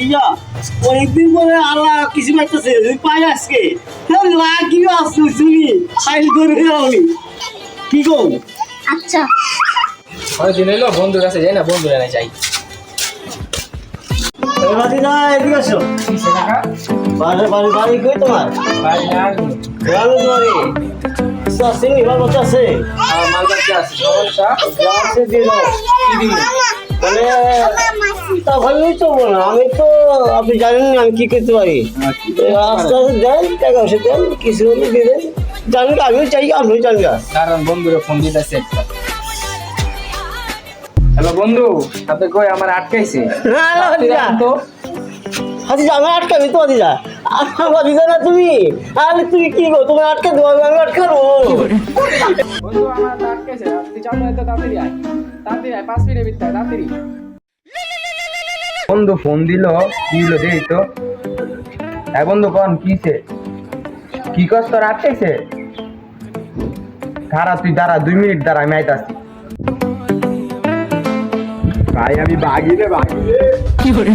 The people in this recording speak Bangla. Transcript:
ইয়া অনেকদিন পরে আল্লাহ কিছু পাইতেছে তুই পাই আজকে লাগি আসছো শুনি ফাইল করে আমি কি গো আচ্ছা অনেকদিন এলো বন্ধুর কাছে যাই না, বন্ধুরা না যাই। বাড়ি না এদিকে আসো কিসে টাকা? বাড়ি বাড়ি বাড়ি কই তোমার বাড়ি আর গ্রামে বাড়ি আছে ভালো আছে মাল বাচ্চা আছে, সমস্যা গ্রামে দিয়ে দাও কি দিবি? মানে তা ভালোই তো না আমি তো আপনি জানেন না আমি কি করতে পারি আস্তে আস্তে দেন টাকা পয়সা দেন কিছু হলে দিয়ে দেন জানেন আমিও চাই আপনিও জানবে কারণ বন্ধুরা ফোন দিতেছে একটা। হ্যালো বন্ধু, আপনি কই আমার আটকাইছে তো? হাতিজা আমি আটকাবি তো হাতিজা আমার হাতিজা না তুমি আরে তুমি কি গো তুমি আটকে দেবো আমি আটকাবো বন্ধু আমার তো আটকাইছে, তুই চালু হয়তো তাড়াতাড়ি আয়, তাড়াতাড়ি আয়, 5 মিনিটের ভিতরে তাড়াতাড়ি। বন্ধু ফোন দিল, কি হলো দেই তো। হ্যাঁ বন্ধু কোন কিছে, কি কস তোর আটকাইছে? দাঁড়া তুই দাঁড়া, 2 মিনিট দাঁড়া, আমি আইতাছি। ভাই আমি বাগি রে, বাগি রে।